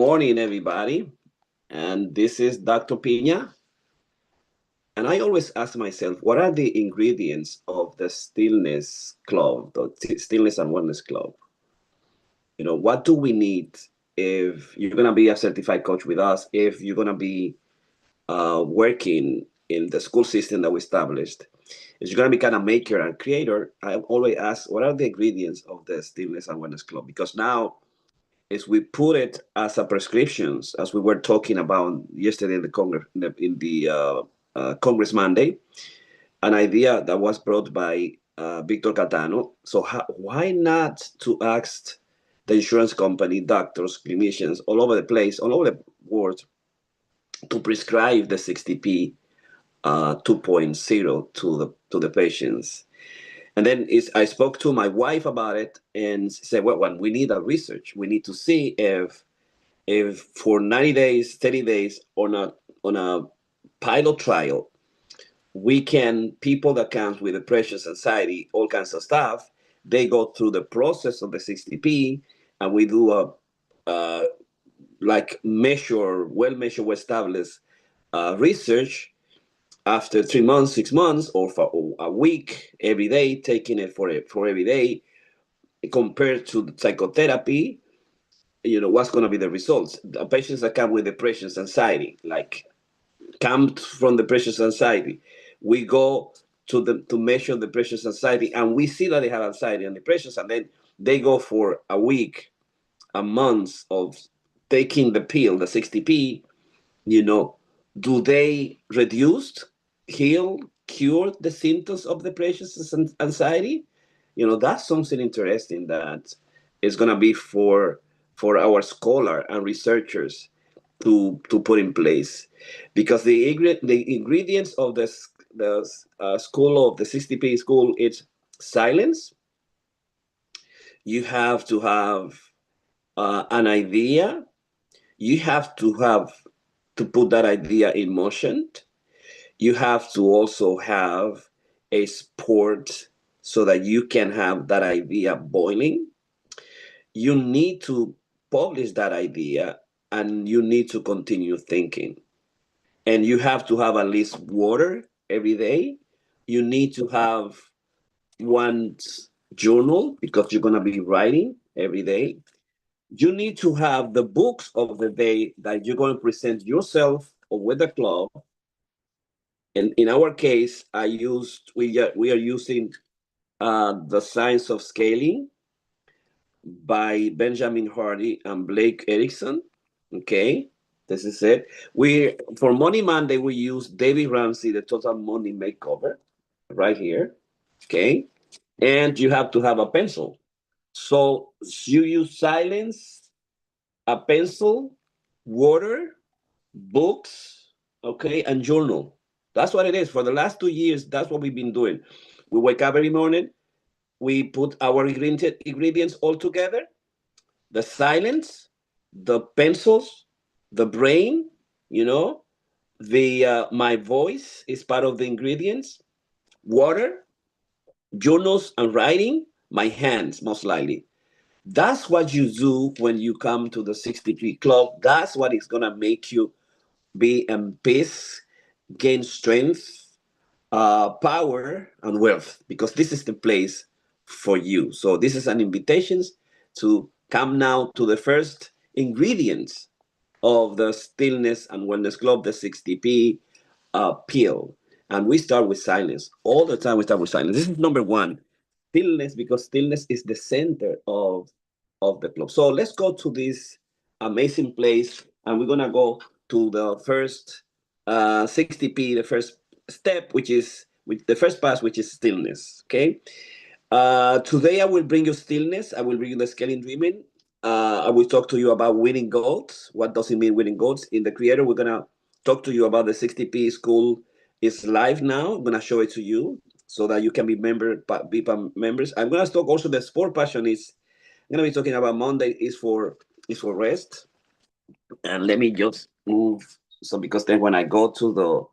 morning, everybody. And this is Dr. Piña. And I always ask myself, what are the ingredients of the Stillness Club, the Stillness and Wellness Club? What do we need if you're going to be a certified coach with us, if you're going to be working in the school system that we established, if you're going to be kind of maker and creator? I always ask, what are the ingredients of the Stillness and Wellness Club? Because now, is we put it as a prescriptions, as we were talking about yesterday in the Congress, Congress Monday, an idea that was brought by Victor Catano. So why not to ask the insurance company, doctors, clinicians all over the place, all over the world, to prescribe the 60p 2.0 to the patients? And then I spoke to my wife about it and said, well, we need a research. We need to see if for 90 days, 30 days on a pilot trial, people that comes with depression, anxiety, all kinds of stuff, they go through the process of the 60p, and we do a like well measured, well established research after 3 months, 6 months, or for a week, every day, taking it for every day, compared to the psychotherapy. What's going to be the results? The patients that come with depression, anxiety, like come from depression, anxiety, we go to measure depression, anxiety, and we see that they have anxiety and depression, and then they go for a week, a month of taking the pill, the 60p. you know do they reduce, heal, cure the symptoms of depression and anxiety? That's something interesting that is going to be for our scholar and researchers to put in place, because the ingredients of the school of the 60p school, it's silence. You have to have an idea. You have to put that idea in motion. You have to also have a sport so that you can have that idea boiling. You need to publish that idea, and you need to continue thinking. And you have to have at least water every day. You need to have one journal, because you're going to be writing every day. You need to have the books of the day that you're going to present yourself or with the club. And in our case, we are using The Science of Scaling by Benjamin Hardy and Blake Erickson. Okay, this is it. We For Money Monday, we use David Ramsey, The Total Money Makeover, right here. Okay, and you have to have a pencil. So you use silence, a pencil, water, books, okay, and journal. That's what it is. For the last 2 years, that's what we've been doing. We wake up every morning, we put our ingredients all together: the silence, the pencils, the brain, you know, the my voice is part of the ingredients, water, journals and writing, my hands most likely. That's what you do when you come to the 63 Club. That's what is going to make you be in peace, gain strength, power, and wealth, because this is the place for you. So this is an invitation to come now to the first ingredients of the Stillness and Wellness Club, the 60p pill. And we start with silence. All the time we start with silence. This is number one, stillness, because stillness is the center of the club. So let's go to this amazing place, and we're gonna go to the first 60p, the first step, which the first pass, which is stillness. Okay. Today I will bring you stillness. I will bring you the scaling dreaming. I will talk to you about winning goals. What does it mean, winning goals? In the creator, we're gonna talk to you about the 60p school. Is live now. I'm gonna show it to you so that you can be members. I'm gonna talk also the sport passion is. I'm gonna be talking about Monday is for rest. And let me just move, so because then when I go to the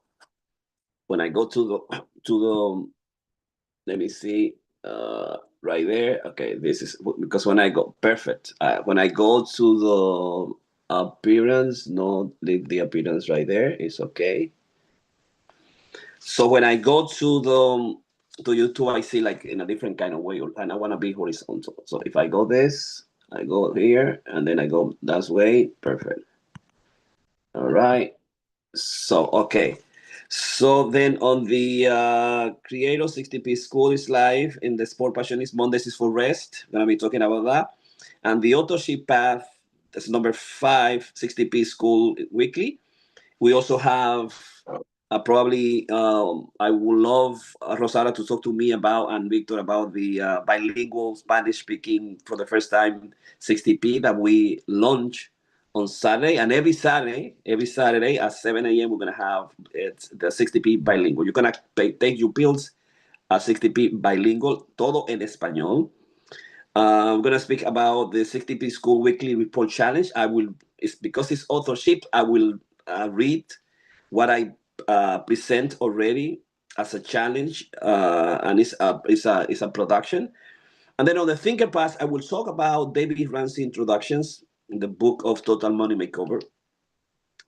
let me see, right there. Okay, this is because when I go perfect. When I go to appearance, no, leave the appearance right there. It's okay. So when I go to YouTube, I see like in a different kind of way, and I want to be horizontal. So if I go this, I go here, and then I go that way. Perfect. All right. So okay. So then on the Creator 60p School is live, in the Sport Passionist Mondays is for rest. We're gonna be talking about that. And the Autoship Path, that's number 5, 60p School Weekly. We also have probably I would love Rosara to talk to me about, and Victor, about the bilingual Spanish speaking for the first time 60p that we launch on Saturday. And every Saturday at 7 a.m. we're gonna have it's the 60p bilingual. You're gonna take your pills at 60p bilingual, todo en español. I'm gonna speak about the 60p School Weekly Report Challenge. I will, it's because it's authorship. I will read what I present already as a challenge, and it's a production. And then on the Thinker Pass, I will talk about David Ramsey introductions in the book of Total Money Makeover,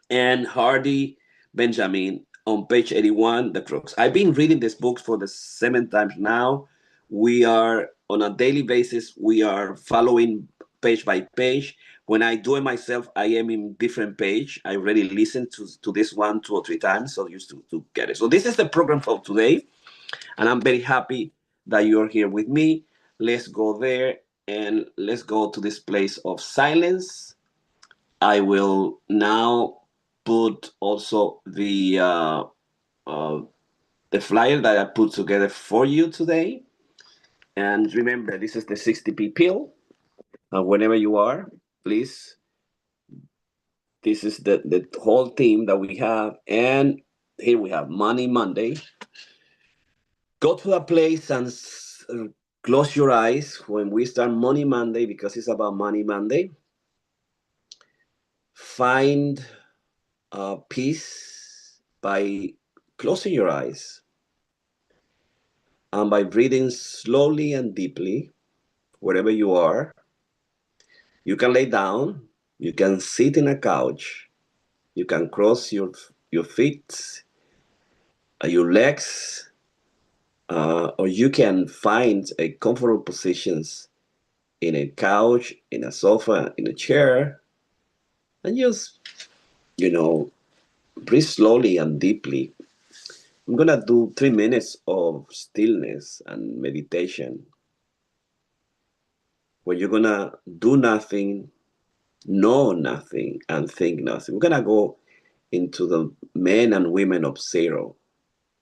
and Hardy Benjamin on page 81, The Crooks. I've been reading this book for the 7th time now. We are on a daily basis, we are following page by page. When I do it myself, I am in different page. I already listened to this one 2 or 3 times, so used to get it. So this is the program for today, and I'm very happy that you're here with me. Let's go there and let's go to this place of silence. I will now put also uh, the flyer that I put together for you today. And remember, this is the 60p pill. Whenever you are, please. This is the whole team that we have. And here we have Money Monday. Go to a place and close your eyes when we start Money Monday, because it's about Money Monday. Find peace by closing your eyes and by breathing slowly and deeply wherever you are. You can lay down, you can sit in a couch, you can cross your feet, your legs, or you can find a comfortable positions in a couch, in a sofa, in a chair, and just, you know, breathe slowly and deeply. I'm gonna do 3 minutes of stillness and meditation where you're gonna do nothing, know nothing, and think nothing. We're gonna go into the men and women of zero,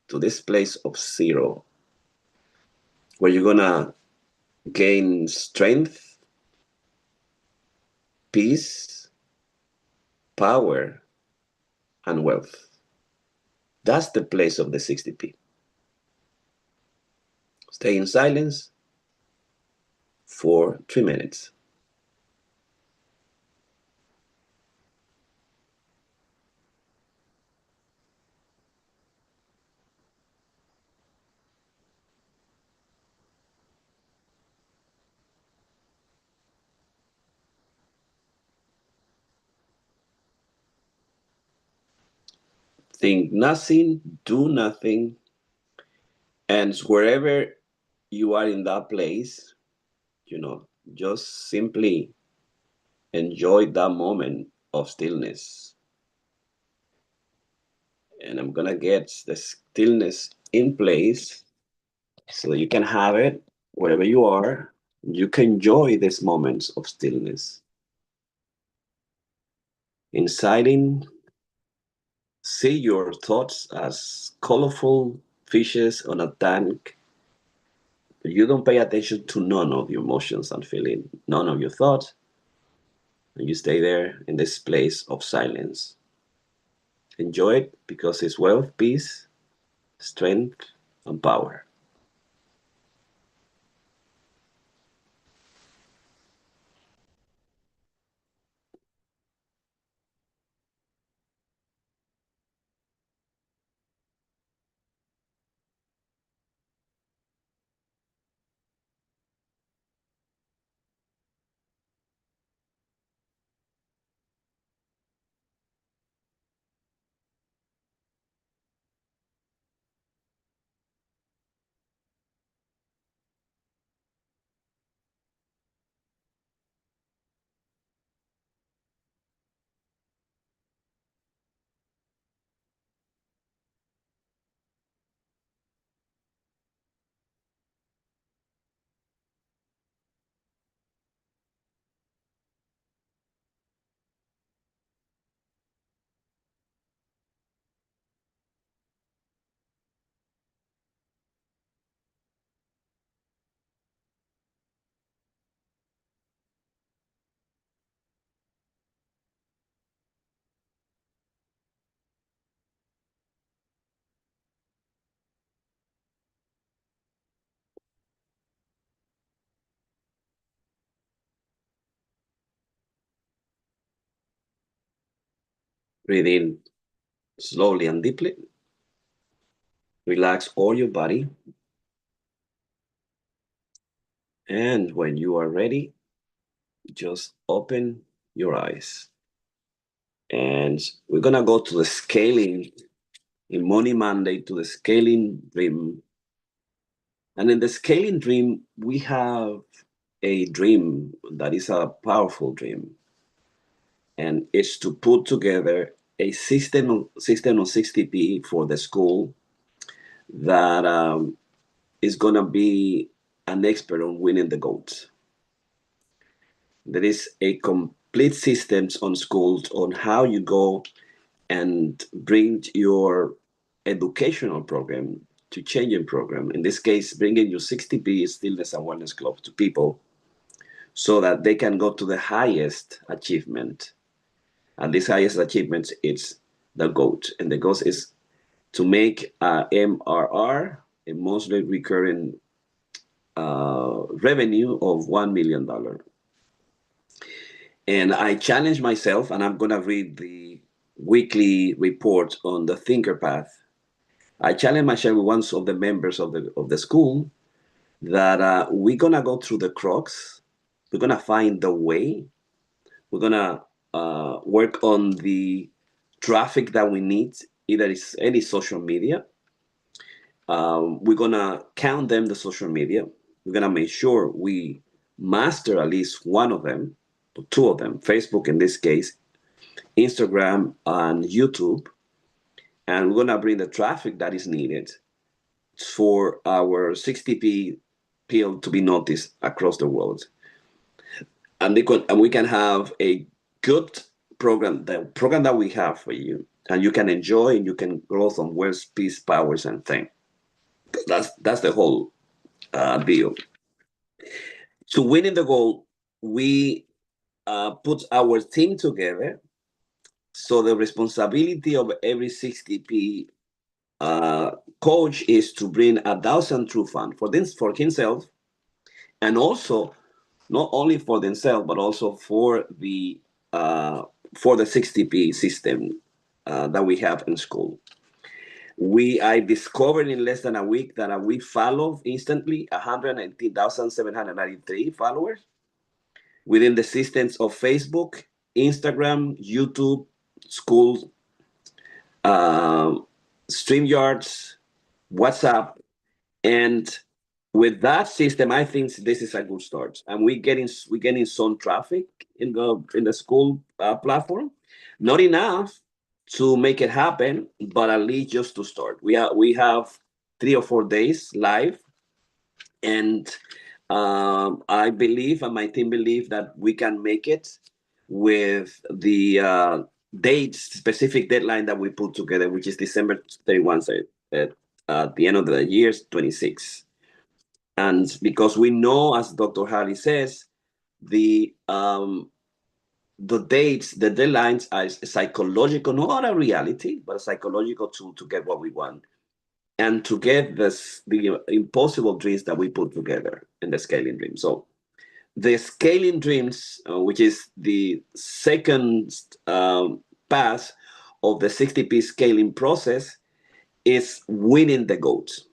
to this place of zero, where you're gonna gain strength, peace, power, and wealth. That's the place of the 60p. Stay in silence for 3 minutes. Think nothing, do nothing, and wherever you are in that place, just simply enjoy that moment of stillness. And I'm gonna get the stillness in place so that you can have it wherever you are. You can enjoy these moments of stillness. Inciting, see your thoughts as colorful fishes on a tank. You don't pay attention to none of your emotions and feeling, none of your thoughts, and you stay there in this place of silence. Enjoy it because it's wealth, peace, strength, and power. Breathe in slowly and deeply. Relax all your body. And when you are ready, just open your eyes. And we're going to go to the scaling in Money Monday to the scaling dream. And in the scaling dream, we have a dream that is a powerful dream. And it's to put together a system of 60p for the school that is going to be an expert on winning the goats. There is a complete systems on schools on how you go and bring your educational program to changing program. In this case, bringing your 60p Stillness Awareness Club to people so that they can go to the highest achievement. And this highest achievement is the GOAT. And the GOAT is to make MRR, a monthly recurring revenue of $1 million. And I challenge myself, and I'm going to read the weekly report on the Thinker Path. I challenge myself with one of the members of the school that we're gonna go through the crux. We're gonna find the way. We're gonna work on the traffic that we need, either it's any social media. We're gonna count them the social media. We're gonna make sure we master at least one of them, or two of them. Facebook in this case, Instagram and YouTube, and we're gonna bring the traffic that is needed for our 60p pill to be noticed across the world. And we can have a good program, the program that we have for you, and you can enjoy and you can grow some wealth, peace, powers, and things. That's the whole deal. To winning the goal, we put our team together. So the responsibility of every 60p coach is to bring 1,000 true fund for this for himself, and also not only for themselves but also uh, for the 60p system that we have in school. I discovered in less than a week that we follow instantly 119,793 followers within the systems of Facebook, Instagram, YouTube, schools, um, StreamYards, WhatsApp, and with that system, I think this is a good start. And we're getting some traffic in the school platform, not enough to make it happen, but at least just to start. We have 3 or 4 days live, and I believe, and my team believe that we can make it with the specific deadline that we put together, which is December 31, so at the end of the year, 26. And because we know, as Dr. Hardy says, the dates, the deadlines are psychological, not a reality, but a psychological tool to get what we want and to get the impossible dreams that we put together in the scaling dream. So the scaling dreams, which is the second path of the 60p scaling process, is winning the goats.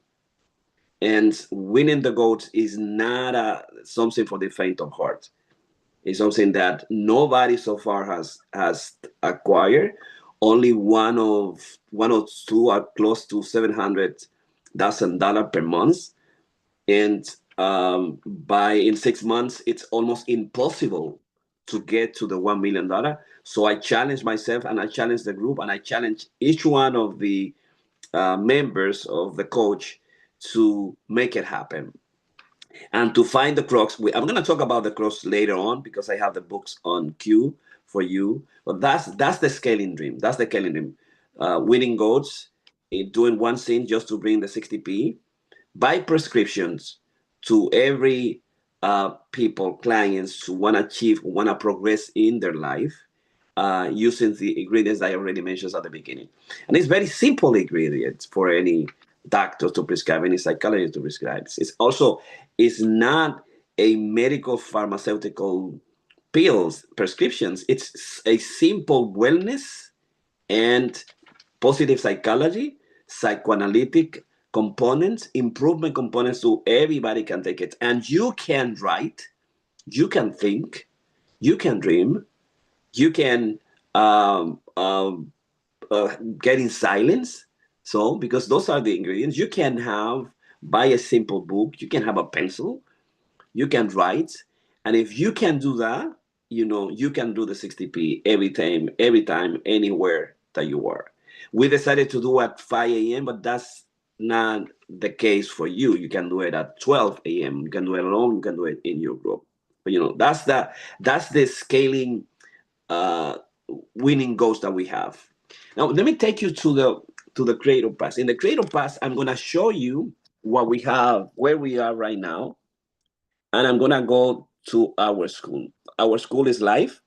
And winning the goats is not something for the faint of heart. It's something that nobody so far has acquired. Only one or two are close to $700,000 per month, and by in 6 months, it's almost impossible to get to the $1 million. So I challenge myself, and I challenge the group, and I challenge each one of the members of the coach to make it happen and to find the crux. I'm going to talk about the crux later on because I have the books on queue for you. But that's the scaling dream. That's the scaling dream. Winning goats, doing one thing just to bring the 60p, buy prescriptions to every people, clients who want to achieve, want to progress in their life, using the ingredients I already mentioned at the beginning. And it's very simple ingredients for any doctor to prescribe, any psychologist to prescribe. It's not a medical pharmaceutical pills, prescriptions. It's a simple wellness and positive psychology, psychoanalytic components, improvement components, so everybody can take it. And you can write, you can think, you can dream, you can um, um, get in silence. So, because those are the ingredients, you can have, buy a simple book, you can have a pencil, you can write, and if you can do that, you can do the 60p every time, anywhere that you are. We decided to do at 5 a.m., but that's not the case for you. You can do it at 12 a.m. You can do it alone, you can do it in your group. But that's the scaling uh, winning goals that we have. Now, let me take you to the creative path. In the creative path, I'm going to show you what we have, where we are right now, and I'm gonna go to our school. Our school is live,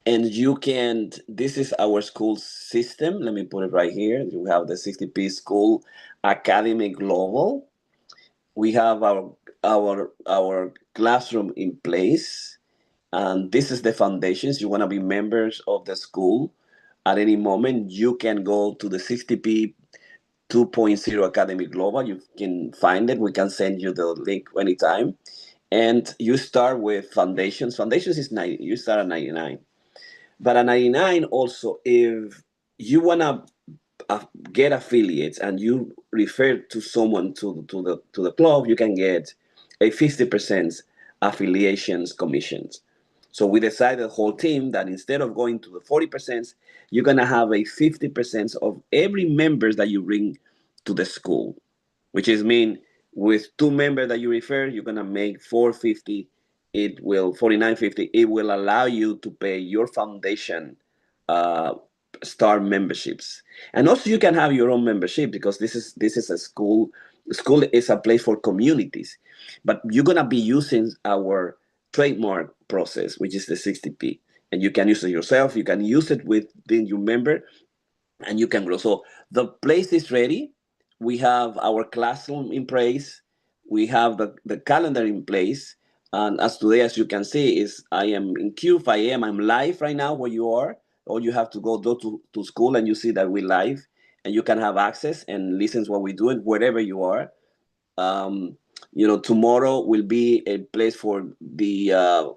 and you can. This is our school system. Let me put it right here. You have the 60p School Academy Global. We have our classroom in place, and this is the foundations. You want to be members of the school. At any moment, you can go to the 60p 2.0 Academy Global. You can find it. We can send you the link anytime, and you start with foundations. Foundations is 90. You start at 99, but at 99 also, if you wanna get affiliates and you refer to someone to the club, you can get a 50% affiliations commissions. So we decided, the whole team, that instead of going to the 40%, you're gonna have a 50% of every members that you bring to the school, which is mean, with two members that you refer, you're gonna make 450. It will 49.50. It will allow you to pay your foundation uh, star memberships, and also you can have your own membership, because this is a school. School is a place for communities, but you're gonna be using our trademark process, which is the 60p, and you can use it yourself. You can use it with the new member, and you can grow. So the place is ready. We have our classroom in place. We have the calendar in place. And as today, as you can see, is I am in Q5 AM. I'm live right now where you are. Or you have to go to school, and you see that we're live, and you can have access and listen to what we're doing wherever you are. Um, tomorrow will be a place for the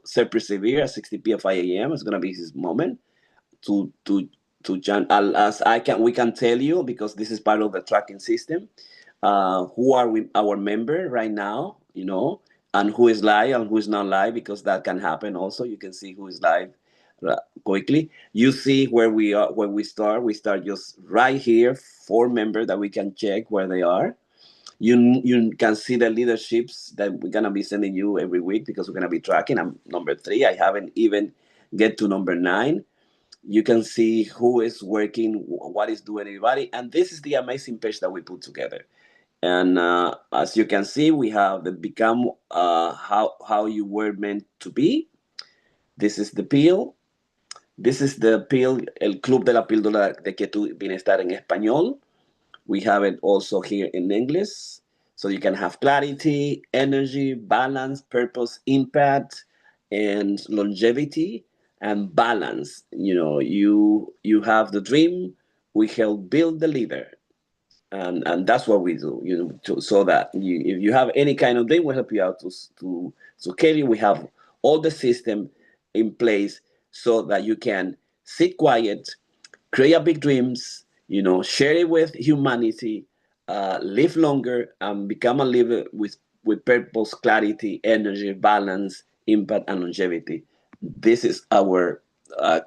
Ser Persevere at 60 p.m. 5 a.m. It's gonna be his moment to to John, as I can we can tell you, because this is part of the tracking system. Who are our member right now, and who is live and who is not live, because that can happen also. You can see who is live quickly. You see where we are, where we start. We start just right here, four members that we can check where they are. You can see the leaderships that we're gonna be sending you every week, because we're gonna be tracking. I'm number 3. I haven't even get to number 9. You can see who is working, what is doing everybody, and this is the amazing page that we put together. And as you can see, we have the become how you were meant to be. This is the pill. This is the pill, el club de la píldora de quietud y bienestar en español. We have it also here in English. So you can have clarity, energy, balance, purpose, impact, and longevity and balance. You have the dream, we help build the leader. And that's what we do, so that if you have any kind of dream, we'll help you out to carry. We have all the system in place, so that you can sit quiet, create a big dreams, share it with humanity, live longer, and become a leader with purpose, clarity, energy, balance, impact, and longevity. This is our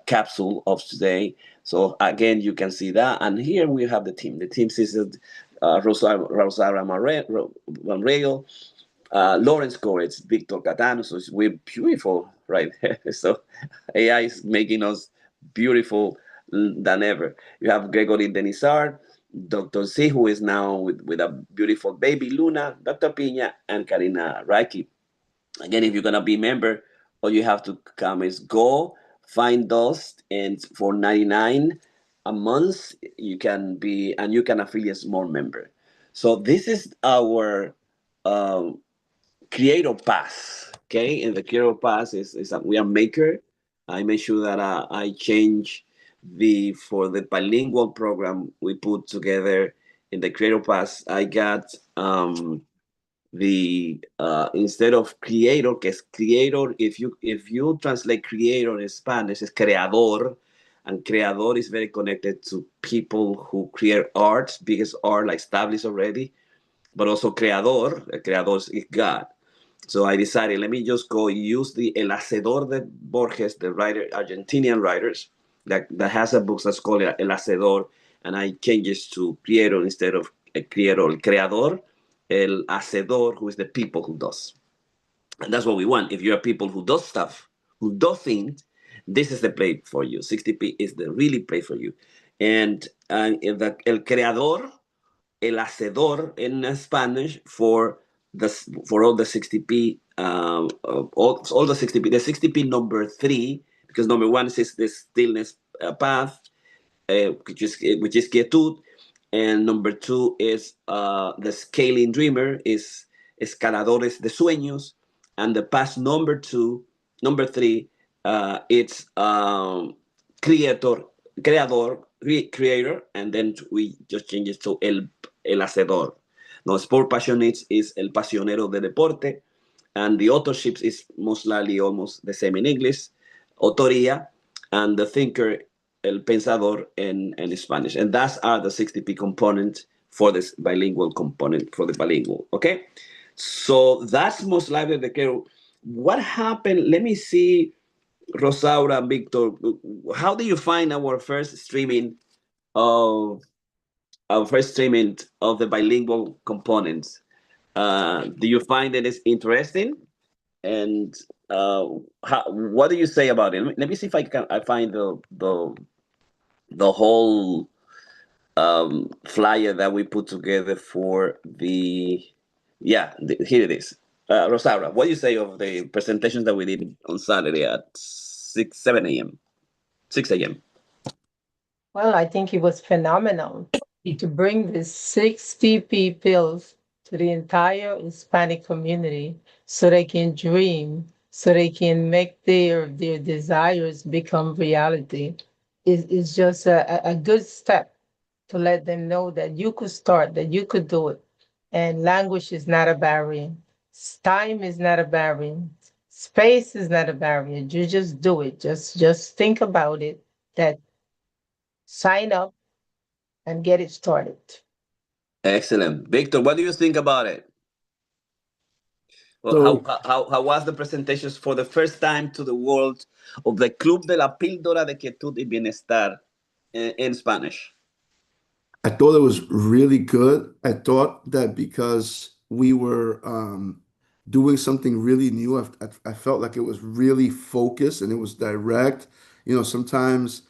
capsule of today. So again, you can see that, and here we have the team. The team is Rosara Manrego, Lawrence Goretz, Victor Catano. So we're beautiful right there. So AI is making us beautiful than ever. You have Gregory Denizar, Dr. C, who is now with a beautiful baby, Luna, Dr. Piña, and Karina Raiki. Again, if you're going to be a member, all you have to come is go, find us, and for 99 a month, you can be, and you can affiliate as more member. So this is our um, creator pass. Okay, and the creator pass is that we are maker. I make sure that I change for the bilingual program we put together in the Creator Pass, I got the instead of creator, que es creator, if you translate creator in Spanish, is creador, and creador is very connected to people who create art, because art like established already, but also creador, creador is God. So I decided, let me just go use the El Hacedor de Borges, the writer, Argentinian writers, that has a book that's called El Hacedor, and I changed it to creator instead of creator, el creador, el hacedor, who is the people who does. And that's what we want. If you're people who does stuff, who does things, this is the play for you. 60p is the really play for you. And el creador, el hacedor in Spanish for all the 60p, all the 60p, the 60p number 3, because number 1 is the stillness path, which is quietud, and number 2 is the scaling dreamer, is escaladores de sueños, and the path number 3, it's creator, creator, and then we just change it to el hacedor. No, sport passionates is el pasionero de deporte, and the authorship is most likely almost the same in English, autoría, and the thinker, el pensador in Spanish. And that's are the 60p component for this bilingual component for the bilingual. Okay, so that's most likely the case. What happened? Let me see, Rosaura, Victor. How do you find our first streaming of the bilingual components? Do you find that it's interesting? And what do you say about it? Let me see if I find the whole flyer that we put together for the here it is. Rosaura, what do you say of the presentations that we did on Saturday at 7 a.m. 6 a.m.? Well, I think it was phenomenal to bring the 60p pills to the entire Hispanic community so they can dream, so they can make their desires become reality. It's just a good step to let them know that you could start, that you could do it. And language is not a barrier. Time is not a barrier. Space is not a barrier. You just do it. Just think about it. That sign up and get it started. Excellent. Victor, what do you think about it? Well, So how was the presentations for the first time to the world of the Club de la Píldora de Quietud y Bienestar in Spanish? I thought it was really good. I thought that because we were doing something really new, I felt like it was really focused and it was direct. Sometimes,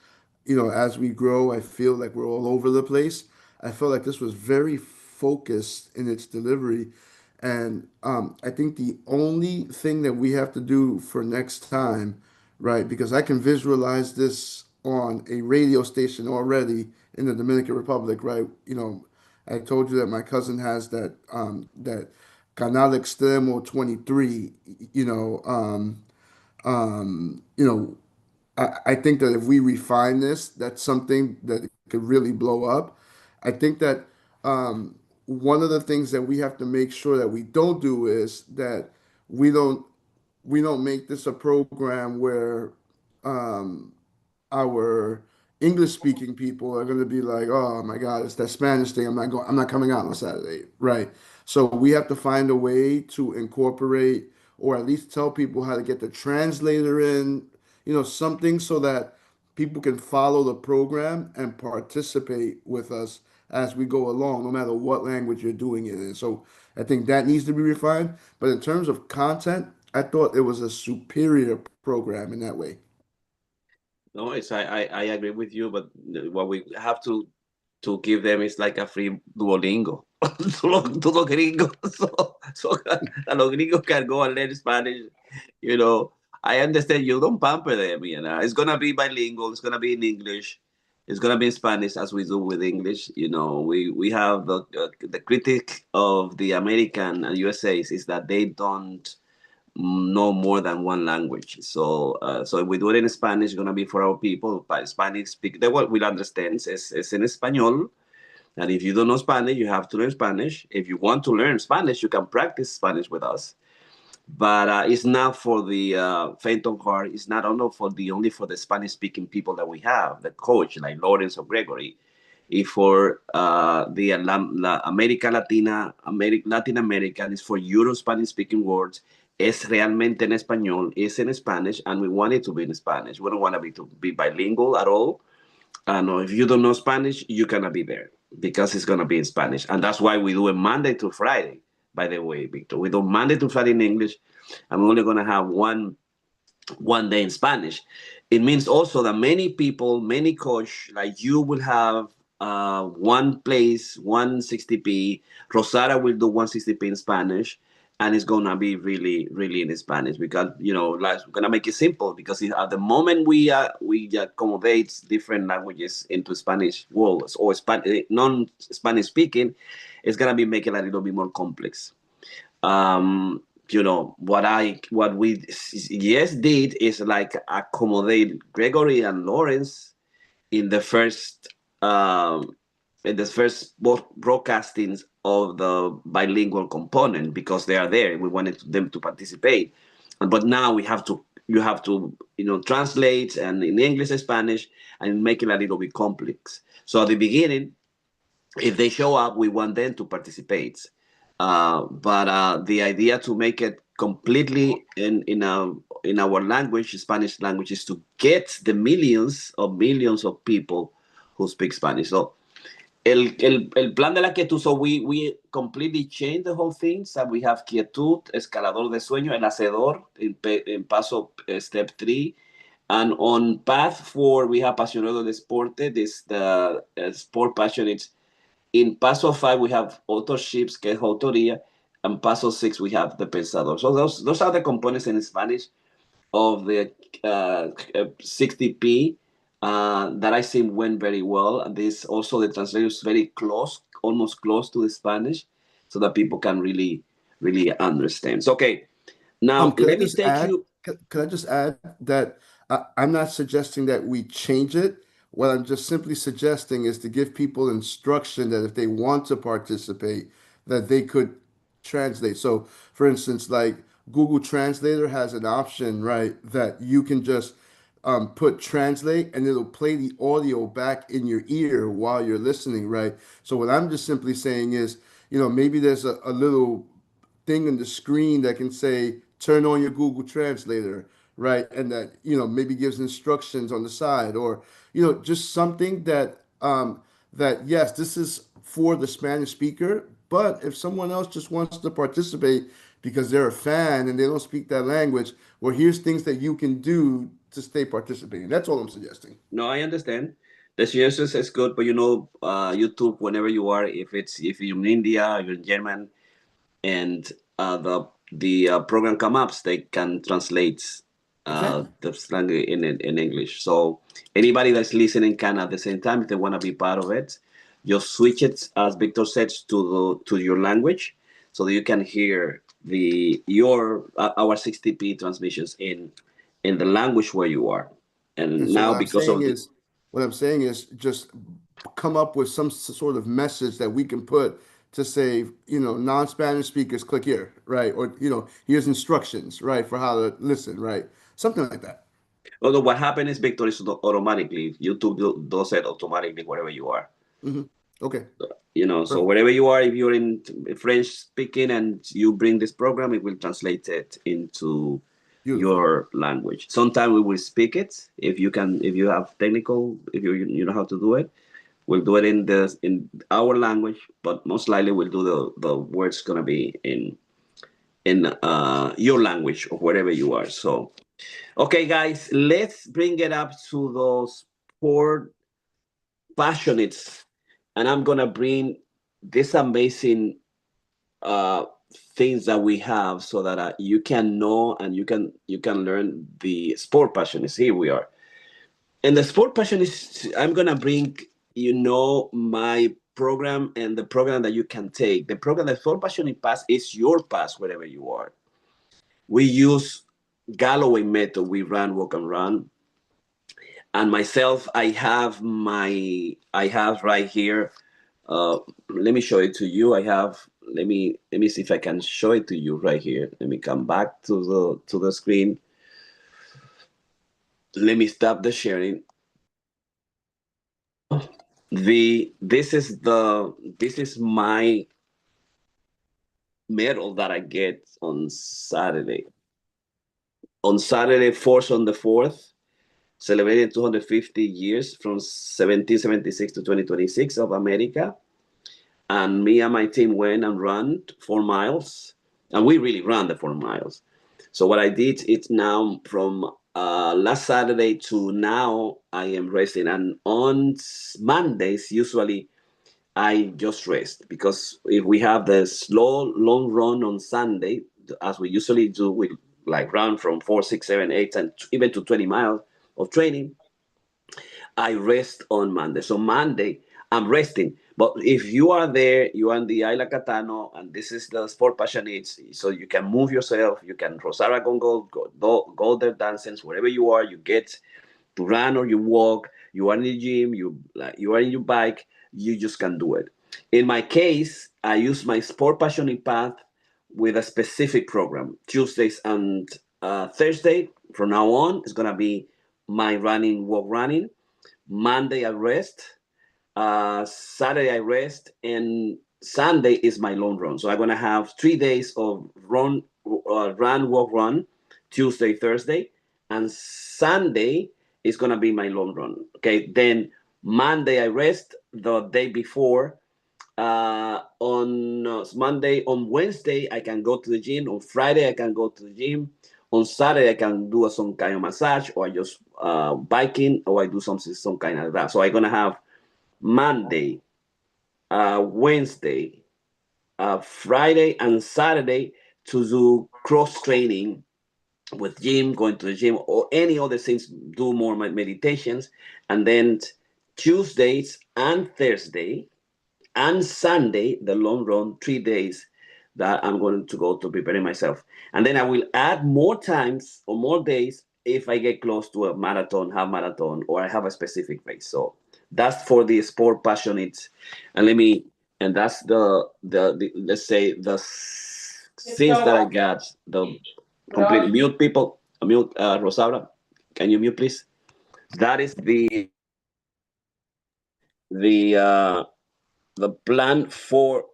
as we grow, I feel like we're all over the place. I felt like this was very focused in its delivery. And I think the only thing that we have to do for next time, right, because I can visualize this on a radio station already in the Dominican Republic, right? I told you that my cousin has that Canal Extremo 23, you know, um, you know, I think that if we refine this, that's something that could really blow up. I think that one of the things that we have to make sure that we don't do is that we don't we don't make this a program where um, our English speaking people are going to be like, oh my God, it's that Spanish thing. I'm not coming out on Saturday, right? So we have to find a way to incorporate or at least tell people how to get the translator in, something so that people can follow the program and participate with us as we go along, no matter what language you're doing it in. So I think that needs to be refined. But in terms of content, I thought it was a superior program in that way. No, I agree with you, but what we have to give them is like a free Duolingo to los gringos, so that los gringos can go and learn Spanish. You know, I understand you don't pamper them. It's gonna be bilingual. It's gonna be in English. It's gonna be in Spanish as we do with English. We have the critic of the American and USA is that they don't know more than one language. So if we do it in Spanish, it's gonna be for our people, but Spanish speak. They will understand. It's in español, and if you don't know Spanish, you have to learn Spanish. If you want to learn Spanish, you can practice Spanish with us. But it's not for the faint of heart. It's not only for the Spanish speaking people that we have, the coach like Lawrence or Gregory. If for the América Latina, Latin American, is for Euro Spanish speaking words. Es realmente en español, es in Spanish, and we want it to be in Spanish. We don't want to be bilingual at all. No, if you don't know Spanish, you cannot be there because it's gonna be in Spanish, and that's why we do it Monday to Friday. By the way, Victor, we do Monday to Friday in English, and we're only gonna have one day in Spanish. It means also that many people, many coach like you will have one place, 160p. Rosara will do 160p in Spanish, and it's gonna be really, really in Spanish because like we're gonna make it simple because at the moment we accommodate different languages into Spanish worlds or non-Spanish speaking, it's gonna be making it a little bit more complex. What we yes did is like accommodate Gregory and Lawrence in the first um broadcastings of the bilingual component because they are there. We wanted them to participate, but now you have to translate and in English and Spanish and make it a little bit complex. So at the beginning, if they show up, we want them to participate. But the idea to make it completely in our language, Spanish language, is to get the millions of people who speak Spanish. So el plan de la quietud, so we completely changed the whole thing. So we have quietud, escalador de sueño, el hacedor in paso step 3. And on path 4, we have apasionado de deporte, the sport passionate. In Paso 5, we have autorships, que es autoría, and Paso 6, we have the pensador. So those are the components in Spanish of the 60p that I think went very well. And this also, the translation is very close, almost close to the Spanish, so that people can really, really understand. So, okay, now Could I let me just take add? you. Could I just add that I'm not suggesting that we change it. What I'm just simply suggesting is to give people instruction that if they want to participate, that they could translate. So, for instance, like Google Translator has an option, right, that you can just put translate and it'll play the audio back in your ear while you're listening, right? So, what I'm just simply saying is, maybe there's a little thing on the screen that can say turn on your Google Translator, right? And that, maybe gives instructions on the side or, just something that yes, this is for the Spanish speaker, but if someone else just wants to participate because they're a fan and they don't speak that language, well, here's things that you can do to stay participating. That's all I'm suggesting. No, I understand. The suggestions is good, but YouTube, whenever you are, if you're in India, you're in German, and the program come up, they can translate Exactly. the slang in English. So anybody that's listening can at the same time, if they want to be part of it, just switch it, as Victor said, to your language, so that you can hear your our 60p transmissions in the language where you are. And And so now because of the what I'm saying is just come up with some sort of message that we can put to say, non-Spanish speakers click here, right? Or, here's instructions, right, for how to listen, right? Something like that. although what happened is Victor is automatically YouTube does it automatically wherever you are. Hmm. Okay, So perfect. wherever you are, if you're in French speaking and you bring this program, it will translate it into Beautiful. your language. Sometimes we will speak it if you have technical, if you know how to do it. We'll do it in our language, but most likely we'll do the words gonna be in your language or wherever you are. So okay, guys, let's bring it up to those four passionates, and I'm gonna bring this amazing uh, things that we have so that you can know and you can learn the sport passion. Here we are, and the sport passion is. I'm gonna bring my program and the program that you can take. The program that sport passion in pass is your pass wherever you are. we use Galloway method. We run, walk, and run. And myself, I have right here. Uh, Let me show it to you. I have. Let me see if I can show it to you right here. Let me come back to the screen. Let me stop the sharing. The this is my medal that I get on Saturday. On Saturday, 4th on the 4th, celebrating 250 years from 1776 to 2026 of America. And me and my team went and ran 4 miles, and we really ran the 4 miles. So what I did is now from last Saturday to now, I am resting. And on Mondays, usually I just rest because if we have the slow long run on Sunday, as we usually do, we like run from 4, 6, 7, 8, and even to 20 miles of training. I rest on Monday. So Monday I'm resting. But if you are there, you are in the Isla Catano, and this is the sport passion needs, so you can move yourself. You can Rosara go there dancing wherever you are. You get to run or you walk, you are in the gym, you are in your bike, you just can do it. In my case, I use my sport passionate path with a specific program. Tuesdays and Thursday from now on is gonna be my running, walk running. Monday I rest, Saturday I rest, and Sunday is my long run. So I'm gonna have 3 days of run, walk, run, Tuesday, Thursday, and Sunday is gonna be my long run. Okay, then Monday I rest the day before. On Monday, on Wednesday I can go to the gym. On Friday I can go to the gym. On Saturday I can do some kind of massage, or I just biking, or I do some kind of that. So I'm gonna have Monday, Wednesday, Friday, and Saturday to do cross training with gym, going to the gym, or any other things. Do more meditations, and then Tuesdays and Thursday and Sunday, the long run, 3 days that I'm going to go to preparing myself. And then I will add more times or more days if I get close to a marathon, half marathon, or I have a specific race. So that's for the sport passionate. And and that's the let's say the since that I got the complete mute people, mute Rosaura. Can you mute please? That is the the plan for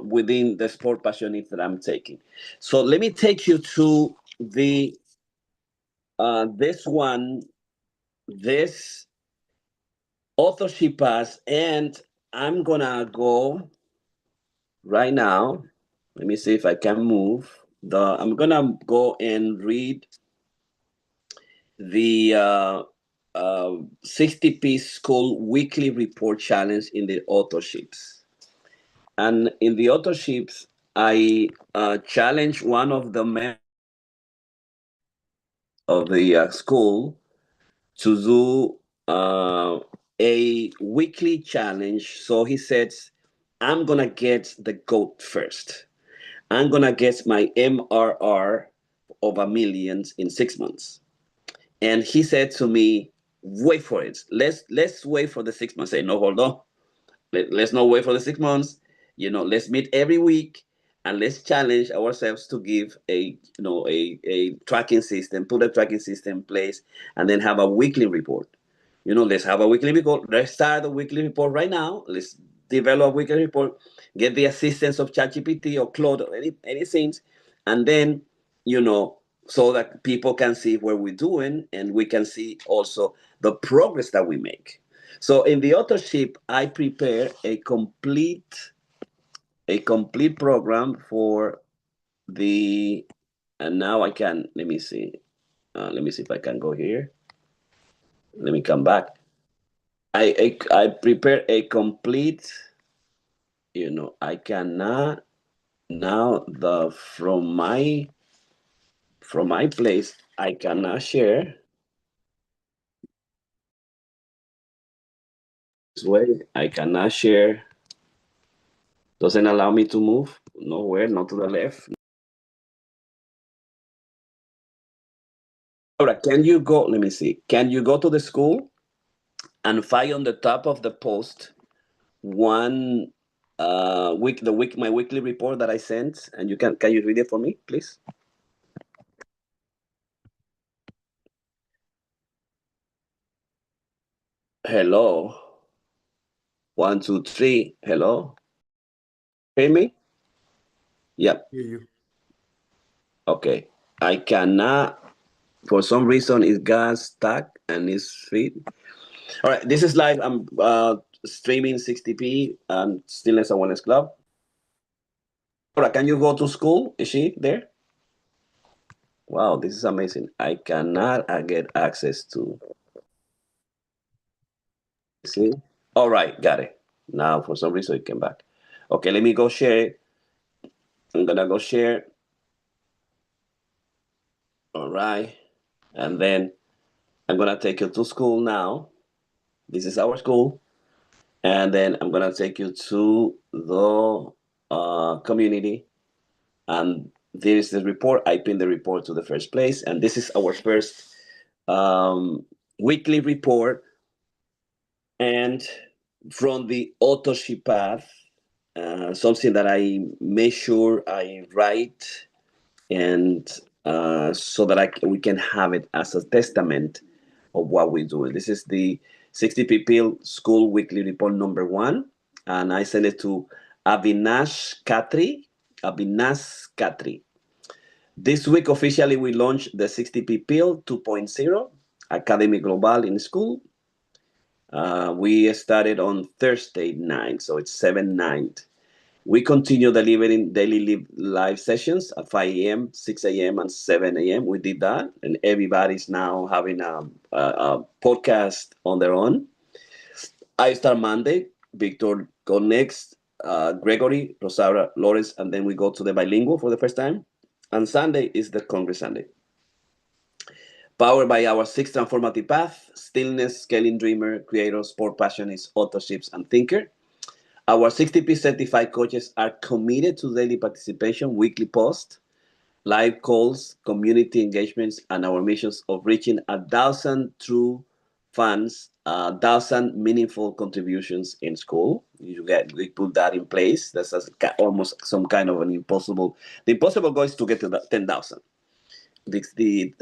within the sport passionate that I'm taking. So let me take you to the this one, this authorship pass, and I'm gonna go right now. Let me see if I can move. I'm gonna go and read the 60-piece school weekly report challenge in the authorships. And in the authorships, I challenge one of the members of the school to do a weekly challenge. So he says, I'm going to get the GOAT first. I'm going to get my MRR of 1 million in 6 months. And he said to me, wait for it. Let's wait for the 6 months. I say, no, hold on. Let's not wait for the 6 months. Let's meet every week and let's challenge ourselves to give a tracking system, put a tracking system in place, and then have a weekly report. Let's have a weekly report. Let's start the weekly report right now. Let's develop a weekly report, get the assistance of ChatGPT or Claude or anything, and then, so that people can see where we're doing and we can see also the progress that we make. So in the authorship, I prepare a complete program for the, and now I can, let me see if I can go here. Let me come back. I prepare a complete, I cannot now the from my place, I cannot share this way. I cannot share. Doesn't allow me to move nowhere, not to the left. can you go? Let me see. Can you go to the school and find on the top of the post one my weekly report that I sent, and can you read it for me, please? Hello, 1, 2, 3. Hello, hear me? Yep. Hear you. Okay. I cannot. For some reason, it got stuck and it's free. All right. This is live. I'm streaming 60p. Stillness Awareness Club. Laura, can you go to school? Is she there? Wow, this is amazing. I cannot get access to. See? All right, got it. Now, for some reason, it came back. Okay, let me go share. I'm gonna go share. All right, and then I'm gonna take you to school now. This is our school, and then I'm gonna take you to the community, and there is the report. I pinned the report to the first place, and this is our first weekly report. And from the authorship path, something that I make sure I write, and so that we can have it as a testament of what we do. This is the 60 people school weekly report number 1, and I send it to Avinash Katri. Avinash Katri. This week officially we launched the 60 people 2.0 Academy Global in school. We started on Thursday night, so it's 7/9. We continue delivering daily live sessions at 5 a.m., 6 a.m., and 7 a.m. We did that, and everybody's now having a podcast on their own. I start Monday. Victor go next. Gregory, Rosaura, Lawrence, and then we go to the bilingual for the first time. And Sunday is the Congress Sunday. Powered by our 6 transformative path: stillness, scaling dreamer, creator, sport passionist, authorships, and thinker. Our 60p certified coaches are committed to daily participation, weekly posts, live calls, community engagements, and our missions of reaching 1,000 true fans, 1,000 meaningful contributions in school. We put that in place. That's almost some kind of an impossible. The impossible goal is to get to the 10,000. The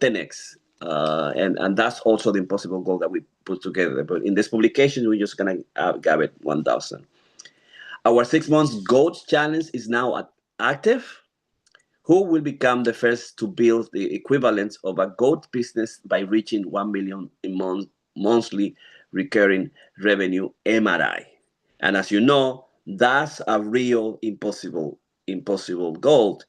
10x. And that's also the impossible goal that we put together. But in this publication, we're just gonna give it 1,000. Our 6 months GOAT challenge is now active. Who will become the first to build the equivalent of a GOAT business by reaching 1 million in monthly recurring revenue (MRI)? And as you know, that's a real impossible goal.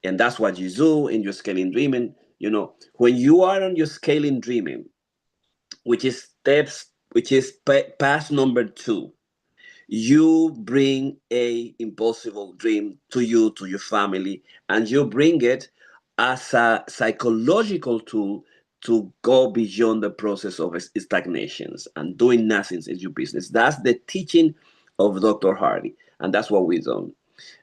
And that's what you do in your scaling dreaming. When you are on your scaling dreaming, which is pass number 2, you bring a impossible dream to you, to your family, and you bring it as a psychological tool to go beyond the process of stagnations, and doing nothing is your business. That's the teaching of Dr. Hardy, and that's what we do.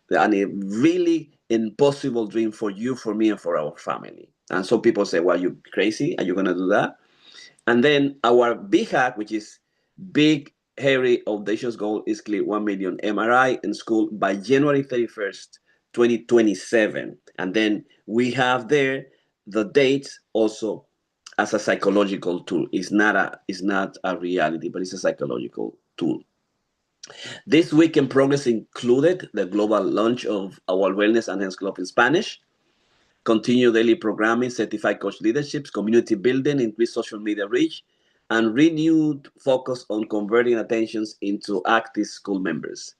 And a really impossible dream for you, for me, and for our family. And some people say, well, you crazy? Are you going to do that? And then our big hack, which is big, hairy, audacious goal, is clear: 1 million MRI in school by January 31st, 2027. And then we have there the dates also as a psychological tool. It's not a reality, but it's a psychological tool. This week in progress included the global launch of our Wellness and Health Club in Spanish, continue daily programming, certified coach leaderships, community building, increased social media reach, and renewed focus on converting attentions into active school members.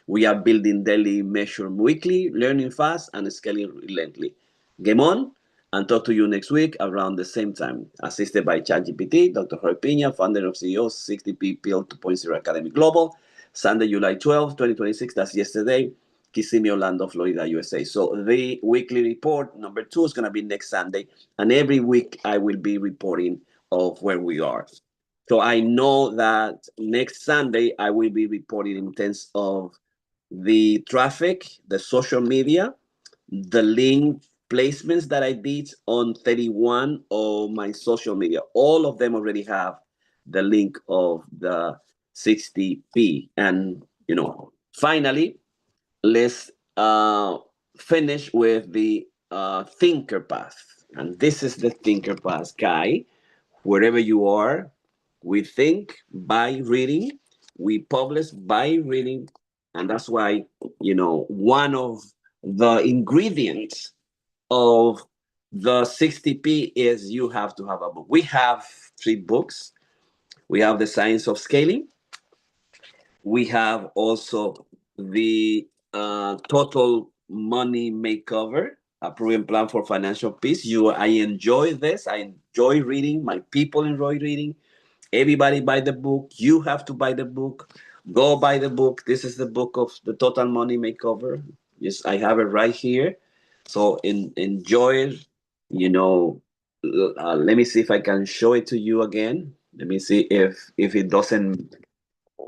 We are building daily, measure weekly, learning fast, and scaling relentlessly. Game on, and talk to you next week around the same time. Assisted by ChatGPT, Dr. Jorge Piña, founder of CEO 60P Pill 2.0 Academy Global. Sunday, July 12th, 2026, that's yesterday. Kissimmee, Orlando, Florida, USA. So the weekly report number 2 is going to be next Sunday. And every week I will be reporting of where we are. So I know that next Sunday I will be reporting in terms of the traffic, the social media, the link placements that I did on 31 of my social media. All of them already have the link of the 60p. And, finally, let's finish with the thinker path. And this is the thinker path, guy. Wherever you are, we think by reading, we publish by reading, and that's why, one of the ingredients of the 60p is you have to have a book. We have three books. We have The Science of Scaling. We have also the Total Money Makeover, a proven plan for financial peace. I enjoy this. I enjoy reading. My people enjoy reading. Everybody buy the book. You have to buy the book. Go buy the book. This is the book of the Total Money Makeover. Yes, I have it right here. So enjoy it. Let me see if I can show it to you again. Let me see if it doesn't,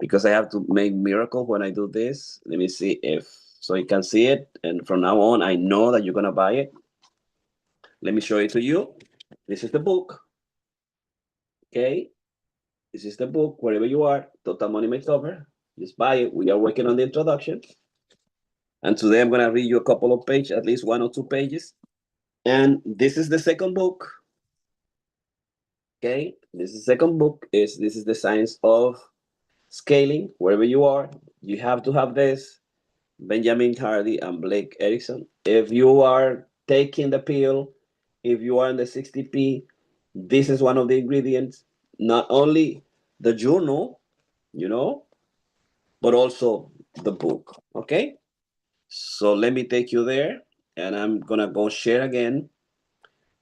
because I have to make miracle when I do this. Let me see if so you can see it. And from now on, I know that you're gonna buy it. Let me show it to you. This is the book. Okay. This is the book, wherever you are, Total Money Makeover. Just buy it. We are working on the introduction. And today I'm going to read you a couple of pages, at least 1 or 2 pages. And this is the second book. Okay. This is the second book. This is The Science of Scaling. Wherever you are, you have to have this. Benjamin Hardy and Blake Erickson. If you are taking the pill, if you are in the 60p, this is one of the ingredients. Not only the journal, you know, but also the book. Okay. So let me take you there, and I'm gonna go share again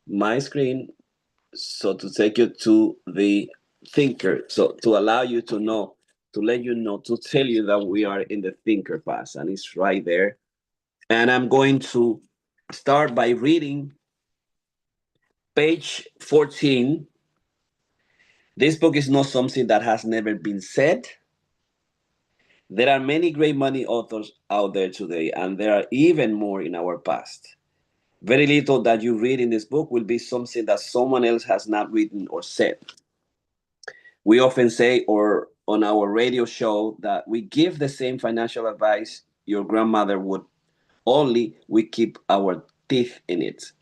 my screen. So to take you to the thinker, so to allow you to know, to let you know, to tell you that we are in the thinker path, and it's right there. And I'm going to start by reading page 14. This book is not something that has never been said. There are many great money authors out there today, and there are even more in our past. Very little that you read in this book will be something that someone else has not written or said. We often say, or on our radio show, that we give the same financial advice your grandmother would, only we keep our teeth in it.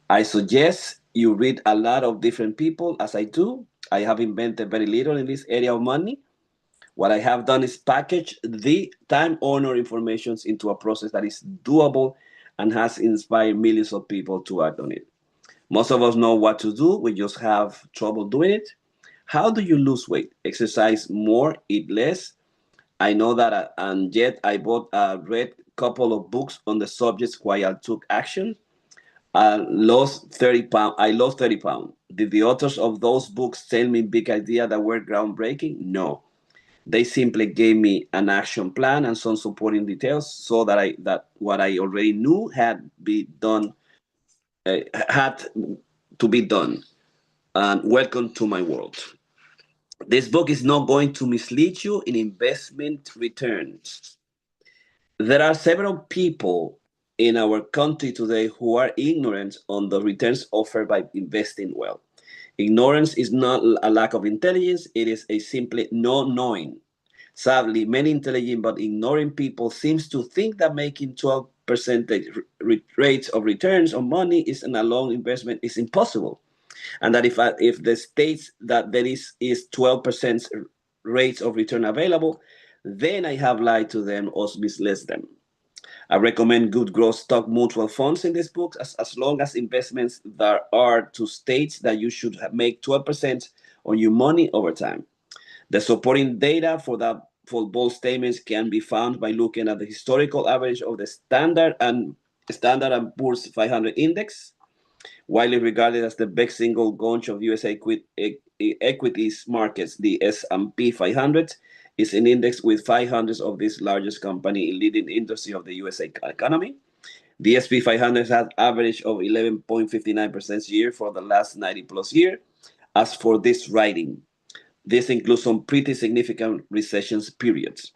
I suggest you read a lot of different people, as I do. I have invented very little in this area of money. What I have done is package the time-honored information into a process that is doable and has inspired millions of people to act on it. Most of us know what to do, we just have trouble doing it. How do you lose weight? Exercise more, eat less. I know that, and yet I bought read couple of books on the subjects while I took action. I lost 30 pounds. I lost 30 pounds. Did the authors of those books tell me big ideas that were groundbreaking? No. They simply gave me an action plan and some supporting details so that what I already knew had to be done. And welcome to my world. This book is not going to mislead you in investment returns. There are several people in our country today who are ignorant on the returns offered by investing well. Ignorance is not a lack of intelligence, it is a simply not knowing. Sadly, many intelligent but ignoring people seems to think that making 12% rates of returns on money is a long investment is impossible, and that if the states that there is 12% rates of return available, then I have lied to them or misled them. I recommend good growth stock mutual funds in this book as long as investments that are to states that you should make 12% on your money over time. The supporting data for both statements can be found by looking at the historical average of the Standard and Poor's 500 index, widely regarded as the best single bunch of U.S. equities markets. The S&P 500 is an index with 500 of these largest companies in leading industry of the U.S. economy. The S&P 500 has average of 11.59% year for the last 90 plus year. As for this writing, this includes some pretty significant recessions periods.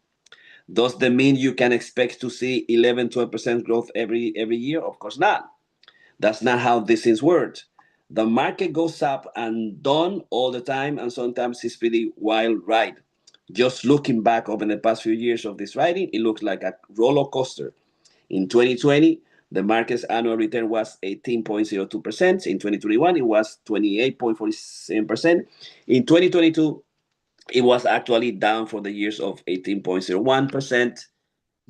Does that mean you can expect to see 11, 12% growth every year? Of course not. That's not how these things work. The market goes up and down all the time, and sometimes it's pretty wild ride. Just looking back over the past few years of this riding, it looks like a roller coaster. In 2020, the market's annual return was 18.02%. In 2021, it was 28.47%. In 2022, it was actually down for the years of 18.01%.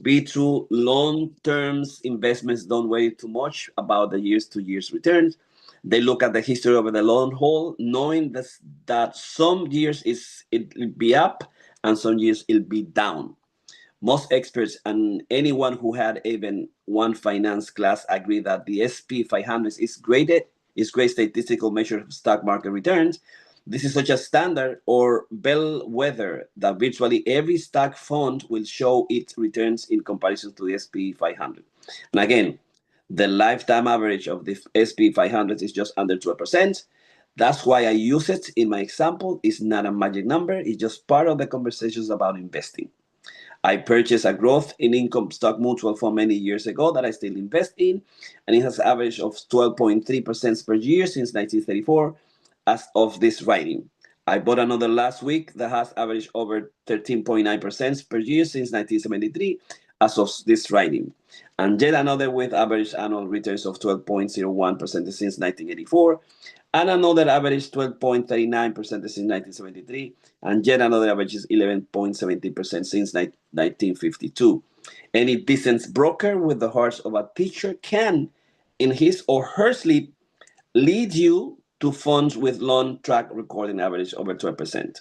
Be true, long-term investments don't worry too much about the years to years returns. They look at the history over the long haul, knowing that some years it'll be up and some years it'll be down. Most experts and anyone who had even one finance class agree that the SP 500 is great statistical measure of stock market returns. This is such a standard or bellwether that virtually every stock fund will show its returns in comparison to the SP 500. And again, the lifetime average of the SP 500 is just under 12%. That's why I use it in my example. It's not a magic number, it's just part of the conversations about investing. I purchased a growth in income stock mutual fund many years ago that I still invest in, and it has an average of 12.3% per year since 1934 as of this writing. I bought another last week that has averaged over 13.9% per year since 1973 as of this writing. And yet another with average annual returns of 12.01% since 1984, and another average 12.39% since 1973, and yet another average is 11.70% since 1952. Any decent broker with the heart of a teacher can, in his or her sleep, lead you to funds with long track recording average over 12%.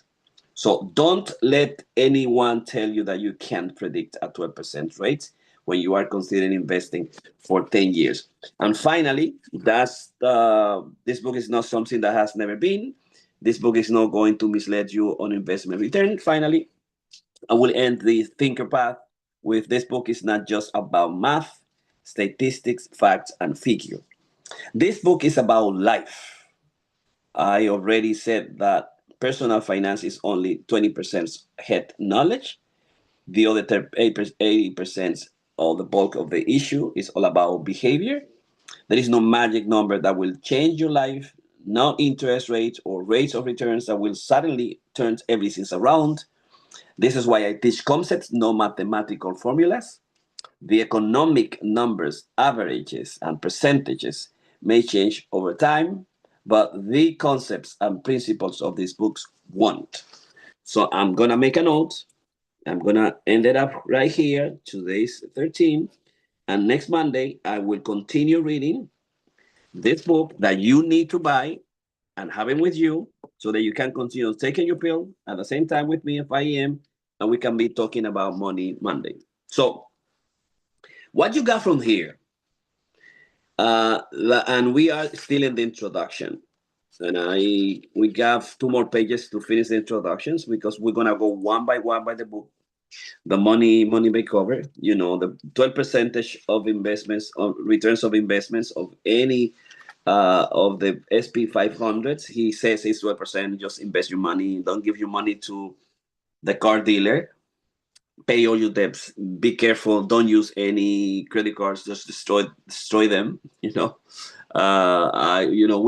So don't let anyone tell you that you can't predict a 12% rate when you are considering investing for 10 years. And finally, this book is not something that has never been. This book is not going to mislead you on investment return. Finally, I will end the thinker path with this book is not just about math, statistics, facts, and figure. This book is about life. I already said that personal finance is only 20% head knowledge. The other 80% of the bulk of the issue is all about behavior. There is no magic number that will change your life, no interest rates or rates of returns that will suddenly turn everything around. This is why I teach concepts, no mathematical formulas. The economic numbers, averages, and percentages may change over time, but the concepts and principles of these books won't. So I'm going to make a note. I'm going to end it up right here. Today's 13. And next Monday, I will continue reading this book that you need to buy and have it with you so that you can continue taking your pill at the same time with me at 5 a.m. and we can be talking about money Monday. So, what you got from here? And we are still in the introduction. And we have two more pages to finish the introductions because we're gonna go one by one by the book. The money makeover, the 12 percentage of investments of returns of investments of any of the SP 500s. He says it's 12%. Just invest your money. Don't give your money to the car dealer. Pay all your debts. Be careful. Don't use any credit cards. Just destroy them. We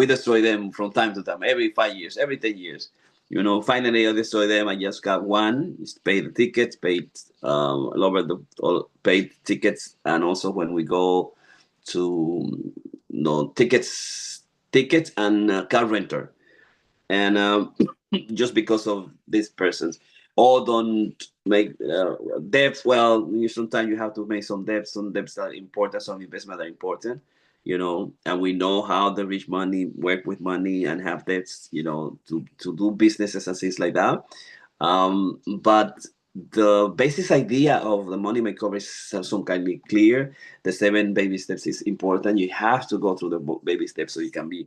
destroy them from time to time. Every 5 years, every 10 years. Finally I destroy them. I just got one. Just pay the tickets. Lower the paid tickets, and also when we go to tickets and car renter, and just because of these persons. Or don't make debts. Well, sometimes you have to make some debts. Some debts are important. Some investments are important. And we know how the rich money work with money and have debts. To do businesses and things like that. But the basic idea of the money makeover is some kind of clear. The 7 baby steps is important. You have to go through the baby steps so you can be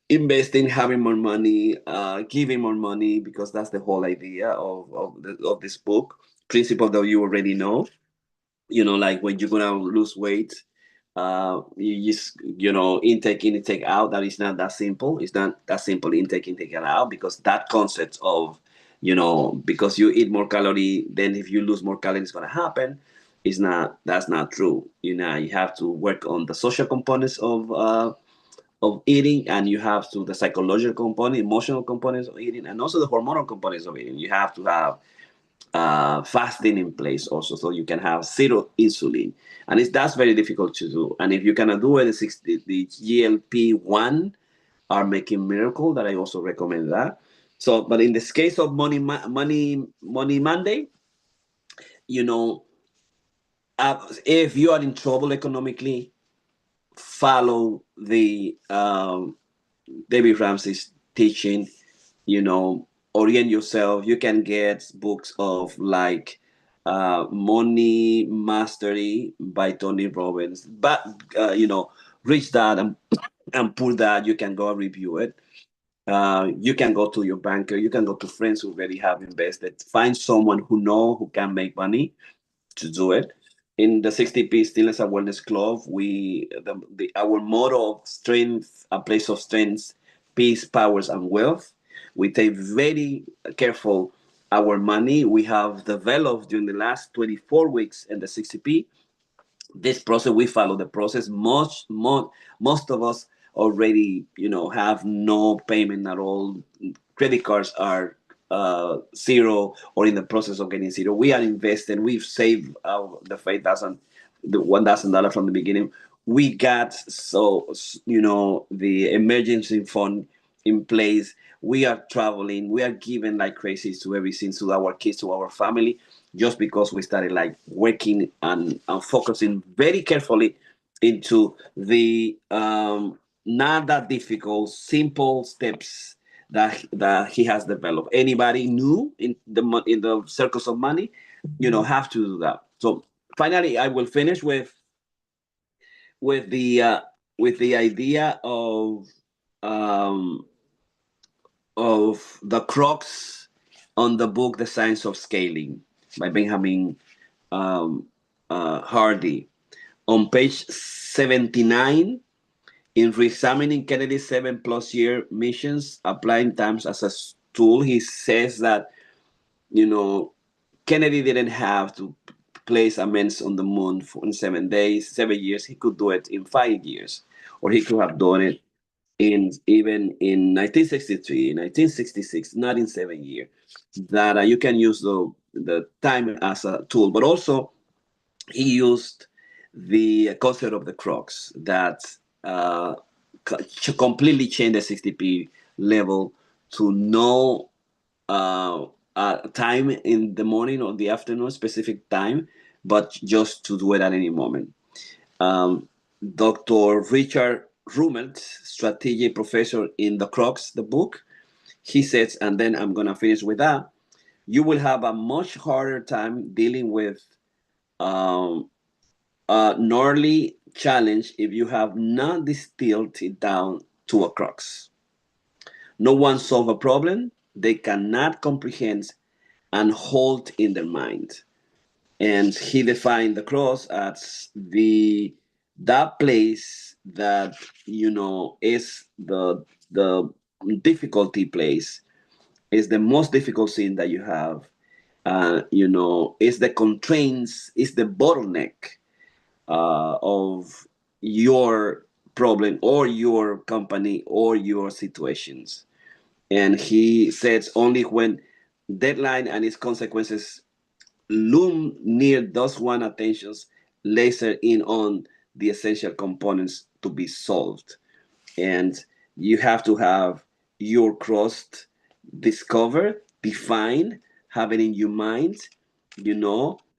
investing, having more money, giving more money, because that's the whole idea of this book. Principle that you already know. Like when you're gonna lose weight, you just intake in, intake out. That is not that simple. It's not that simple. Intake in, take it out, because that concept of because you eat more calorie, then if you lose more calorie, it's gonna happen. Is not That's not true. You have to work on the social components of eating, and you have to the psychological component, emotional components of eating, and also the hormonal components of eating. You have to have fasting in place also, so you can have zero insulin, and that's very difficult to do. And if you cannot do it, the GLP-1 are making miracle. That I also recommend that. So, but in this case of money Monday, you know, if you are in trouble economically, follow the David Ramsey's teaching, orient yourself. You can get books of like Money Mastery by Tony Robbins, but Rich Dad and Poor Dad, you can go review it. You can go to your banker, you can go to friends who already have invested. Find someone who can make money to do it. In the 60P Stillness and Wellness Club, our motto of strength, a place of strength, peace, powers, and wealth. We take very careful our money. We have developed during the last 24 weeks in the 60P this process. We follow the process. Most of us already have no payment at all. Credit cards are zero or in the process of getting zero. We are invested. We've saved the 5,000, the $1,000 from the beginning. We got the emergency fund in place. We are traveling. We are giving like crazy to everything, to our kids, to our family, just because we started like working and focusing very carefully into the not that difficult, simple steps that he has developed. Anybody new in the circles of money, have to do that. So finally, I will finish with the uh, with the idea um, of the crux on the book, The Science of Scaling by Benjamin um, Hardy. On page 79, in re-examining Kennedy's 7+ year missions, applying time as a tool, he says that, Kennedy didn't have to place a man on the moon in 7 days, 7 years. He could do it in 5 years, or he could have done it in 1963, 1966, not in 7 years. That you can use the time as a tool, but also he used the concept of the crux that uh, completely changed the 60p level to know time in the morning or the afternoon, specific time, but just to do it at any moment. Um, Dr. Richard Rummelt, strategy professor in The Crux, the book, he says, and then I'm going to finish with that, you will have a much harder time dealing with um, a gnarly challenge if you have not distilled it down to a crux. No one solve a problem they cannot comprehend and hold in their mind. And he defined the cross as that place that is the difficulty place, is the most difficult thing that you have. Is the constraints, is the bottleneck of your problem or your company or your situations. And he says only when deadline and its consequences loom near those one attentions laser in on the essential components to be solved. And you have to have your crust discovered, defined, have it in your mind,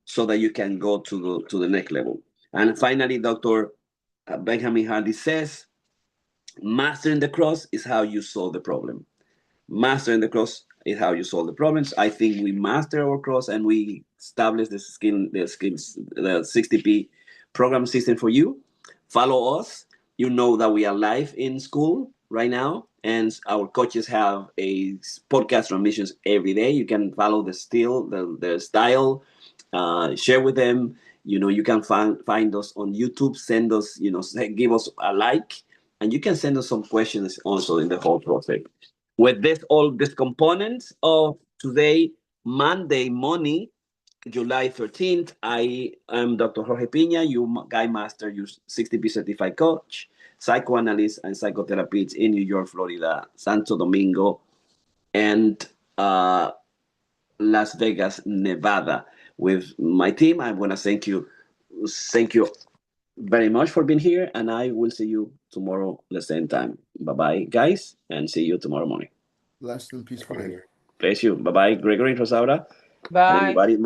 so that you can go to the next level. And finally, Dr. Benjamin Hardy says, mastering the cross is how you solve the problem. Mastering the cross is how you solve the problems. I think we master our cross and we establish the 60p program system for you. Follow us. You know that we are live in school right now, and our coaches have a podcast transmissions every day. You can follow the style, share with them. You can find us on YouTube. Send us, give us a like, and you can send us some questions also in the whole process. With all these components of today, Monday morning, July 13th, I am Dr. Jorge Piña, you Guy Master, you 60P certified coach, psychoanalyst, and psychotherapist in New York, Florida, Santo Domingo, and Las Vegas, Nevada. With my team, I want to thank you very much for being here, and I will see you tomorrow at the same time. Bye bye, guys, and see you tomorrow morning. Rest in peace, Jorge. Bless you. Bye bye, Gregory, Rosaura, and Bye. everybody. Martin.